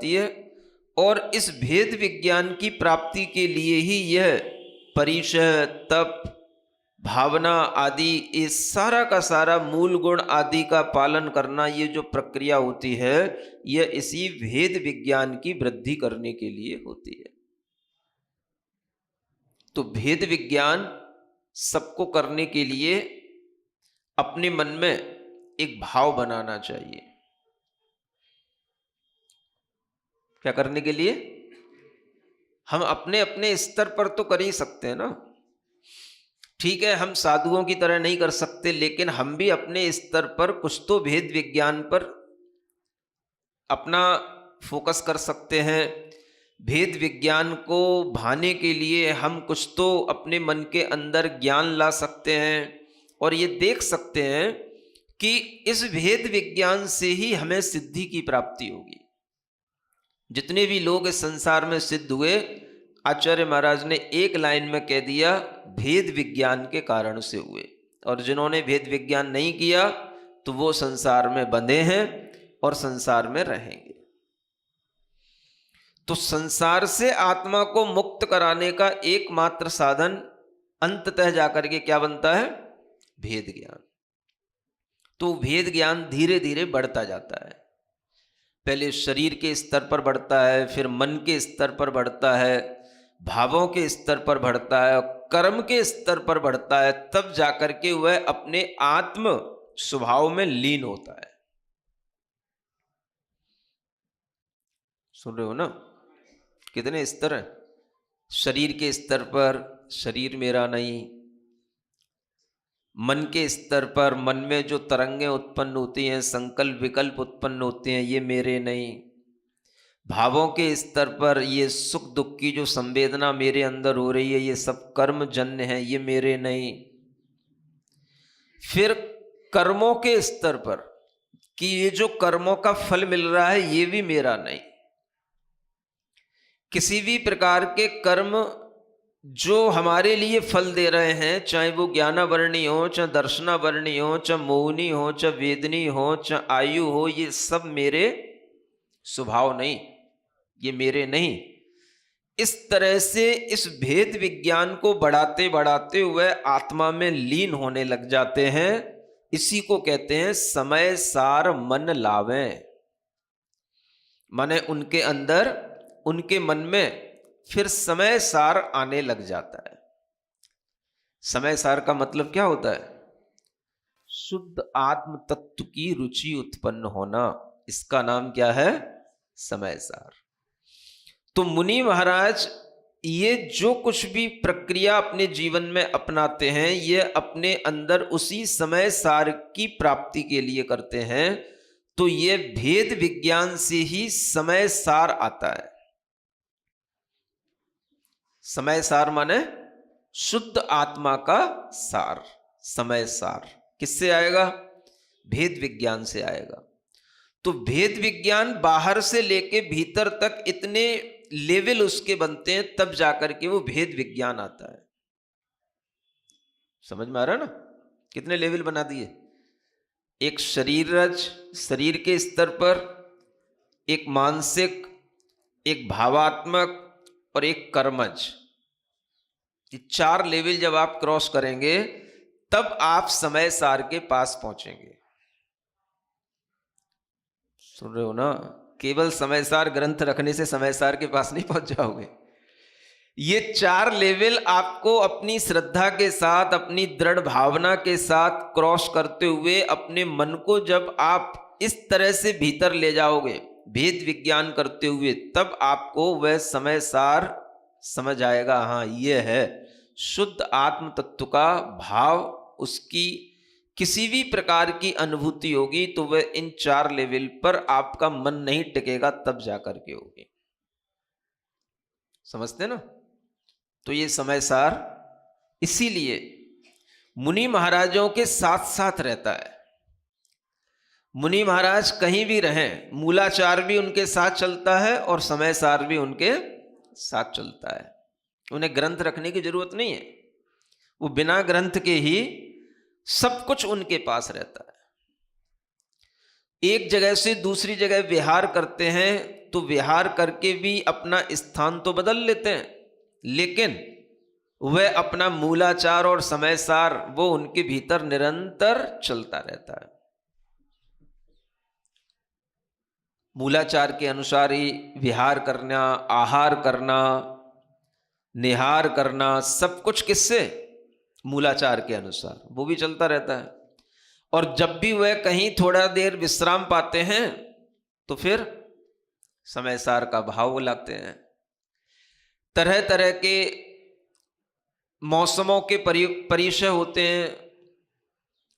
जाती है। और इस भेद विज्ञान की प्राप्ति के लिए ही यह परिचय, तप, भावना आदि, ये सारा का सारा मूल गुण आदि का पालन करना, ये जो प्रक्रिया होती है, यह इसी भेद विज्ञान की वृद्धि करने के लिए होती है। तो भेद विज्ञान सबको करने के लिए अपने मन में एक भाव बनाना चाहिए। क्या करने के लिए? हम अपने अपने स्तर पर तो कर ही सकते हैं ना। ठीक है, हम साधुओं की तरह नहीं कर सकते, लेकिन हम भी अपने स्तर पर कुछ तो भेद विज्ञान पर अपना फोकस कर सकते हैं। भेद विज्ञान को भाने के लिए हम कुछ तो अपने मन के अंदर ज्ञान ला सकते हैं और ये देख सकते हैं कि इस भेद विज्ञान से ही हमें सिद्धि की प्राप्ति होगी। जितने भी लोग इस संसार में सिद्ध हुए, आचार्य महाराज ने एक लाइन में कह दिया, भेद विज्ञान के कारण से हुए। और जिन्होंने भेद विज्ञान नहीं किया तो वो संसार में बंधे हैं और संसार में रहेंगे। तो संसार से आत्मा को मुक्त कराने का एकमात्र साधन अंततः जाकर के क्या बनता है? भेद ज्ञान। तो भेद ज्ञान धीरे धीरे बढ़ता जाता है। पहले शरीर के स्तर पर बढ़ता है, फिर मन के स्तर पर बढ़ता है, भावों के स्तर पर बढ़ता है, कर्म के स्तर पर बढ़ता है, तब जाकर के वह अपने आत्म स्वभाव में लीन होता है। सुन रहे हो ना? कितने स्तर हैं? शरीर के स्तर पर शरीर मेरा नहीं, मन के स्तर पर मन में जो तरंगें उत्पन्न होती हैं, संकल्प विकल्प उत्पन्न होते हैं, ये मेरे नहीं। भावों के स्तर पर ये सुख दुख की जो संवेदना मेरे अंदर हो रही है, ये सब कर्म जन्य है, ये मेरे नहीं। फिर कर्मों के स्तर पर कि ये जो कर्मों का फल मिल रहा है, ये भी मेरा नहीं। किसी भी प्रकार के कर्म जो हमारे लिए फल दे रहे हैं, चाहे वो ज्ञानावरणी हो, चाहे दर्शनावरणी हो, चाहे मोहनी हो, चाहे वेदनी हो, चाहे आयु हो, ये सब मेरे स्वभाव नहीं, ये मेरे नहीं। इस तरह से इस भेद विज्ञान को बढ़ाते बढ़ाते हुए आत्मा में लीन होने लग जाते हैं। इसी को कहते हैं समय सार मन लावें। माने उनके अंदर, उनके मन में फिर समय सार आने लग जाता है। समय सार का मतलब क्या होता है? शुद्ध आत्म तत्व की रुचि उत्पन्न होना, इसका नाम क्या है? समय सार। तो मुनि महाराज ये जो कुछ भी प्रक्रिया अपने जीवन में अपनाते हैं, ये अपने अंदर उसी समय सार की प्राप्ति के लिए करते हैं। तो ये भेद विज्ञान से ही समय सार आता है। समय सार माने शुद्ध आत्मा का सार। समय सार किससे आएगा? भेद विज्ञान से आएगा। तो भेद विज्ञान बाहर से लेके भीतर तक इतने लेवल उसके बनते हैं, तब जाकर के वो भेद विज्ञान आता है। समझ में आ रहा है ना? कितने लेवल बना दिए। एक शरीरज, शरीर के स्तर पर, एक मानसिक, एक भावात्मक और एक कर्मज। ये 4 लेवल जब आप क्रॉस करेंगे तब आप समय सार के पास पहुंचेंगे। सुन रहे हो ना? केवल समय सार ग्रंथ रखने से समय सार के पास नहीं पहुंच जाओगे। ये 4 लेवल आपको अपनी श्रद्धा के साथ, अपनी दृढ़ भावना के साथ क्रॉस करते हुए अपने मन को जब आप इस तरह से भीतर ले जाओगे भेद विज्ञान करते हुए, तब आपको वह समय सार समझ आएगा। हाँ, ये है शुद्ध आत्म तत्व का भाव। उसकी किसी भी प्रकार की अनुभूति होगी तो वह इन 4 लेवल पर आपका मन नहीं टिकेगा, तब जाकर के होगी। समझते ना? तो ये समय सार इसीलिए मुनि महाराजों के साथ साथ रहता है। मुनि महाराज कहीं भी रहें, मूलाचार भी उनके साथ चलता है और समय सार भी उनके साथ चलता है। उन्हें ग्रंथ रखने की जरूरत नहीं है, वो बिना ग्रंथ के ही सब कुछ उनके पास रहता है। एक जगह से दूसरी जगह विहार करते हैं तो विहार करके भी अपना स्थान तो बदल लेते हैं, लेकिन वह अपना मूलाचार और समय सार वो उनके भीतर निरंतर चलता रहता है। मूलाचार के अनुसार ही विहार करना, आहार करना, निहार करना, सब कुछ किससे? मूलाचार के अनुसार वो भी चलता रहता है। और जब भी वह कहीं थोड़ा देर विश्राम पाते हैं तो फिर समय सार का भाव लाते हैं। तरह तरह के मौसमों के परिचय होते हैं,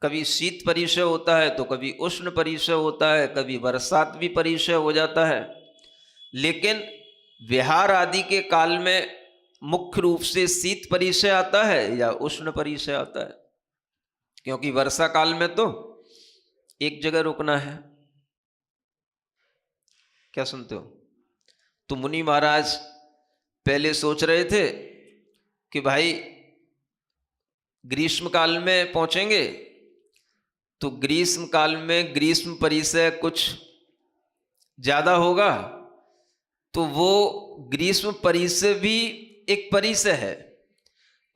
कभी शीत परिचय होता है तो कभी उष्ण परिचय होता है, कभी बरसात भी परिचय हो जाता है। लेकिन विहार आदि के काल में मुख्य रूप से शीत परिचय आता है या उष्ण परिचय आता है, क्योंकि वर्षा काल में तो एक जगह रुकना है। क्या सुनते हो? तो मुनि महाराज पहले सोच रहे थे कि भाई ग्रीष्म काल में पहुंचेंगे तो ग्रीष्म काल में ग्रीष्म परिचय कुछ ज्यादा होगा, तो वो ग्रीष्म परिचय भी एक परिचय है।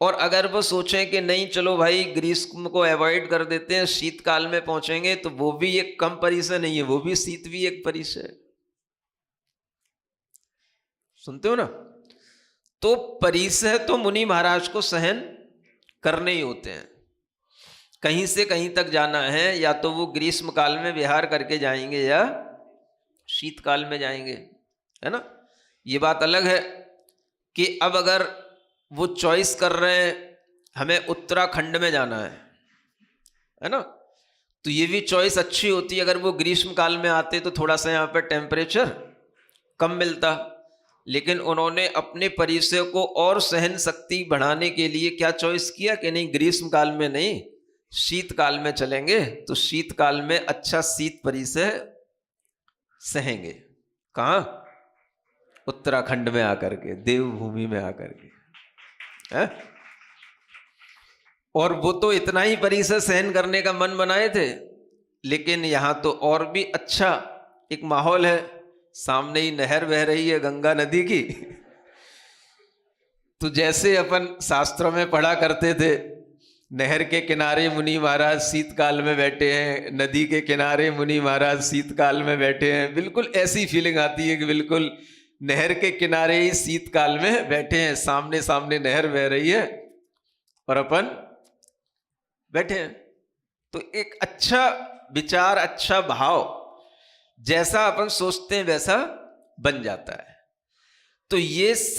और अगर वो सोचें कि नहीं चलो भाई ग्रीष्म को अवॉइड कर देते हैं, शीतकाल में पहुंचेंगे, तो वो भी एक कम परिचय नहीं है, वो भी शीत भी एक परिचय है। सुनते हो ना? तो परिचय तो मुनि महाराज को सहन करने ही होते हैं। कहीं से कहीं तक जाना है, या तो वो ग्रीष्म काल में विहार करके जाएंगे या शीतकाल में जाएंगे, है ना? ये बात अलग है कि अब अगर वो चॉइस कर रहे हैं हमें उत्तराखंड में जाना है ना, तो ये भी चॉइस अच्छी होती। अगर वो ग्रीष्म काल में आते तो थोड़ा सा यहाँ पर टेम्परेचर कम मिलता, लेकिन उन्होंने अपने परिचय को और सहन शक्ति बढ़ाने के लिए क्या चॉइस किया कि नहीं, ग्रीष्म काल में नहीं, शीतकाल में चलेंगे, तो शीतकाल में अच्छा शीत परिचय सहेंगे। कहाँ? उत्तराखंड में आकर के, देवभूमि में आकर के है? और वो तो इतना ही परिचय सहन करने का मन बनाए थे, लेकिन यहां तो और भी अच्छा एक माहौल है। सामने ही नहर बह रही है गंगा नदी की। तो जैसे अपन शास्त्रों में पढ़ा करते थे, नहर के किनारे मुनि महाराज शीतकाल में बैठे हैं, नदी के किनारे मुनि महाराज शीतकाल में बैठे हैं, बिल्कुल ऐसी फीलिंग आती है कि बिल्कुल नहर के किनारे ही शीतकाल में बैठे हैं, सामने सामने नहर बह रही है और अपन बैठे हैं। तो एक अच्छा विचार, अच्छा भाव, जैसा अपन सोचते हैं वैसा बन जाता है। तो ये सब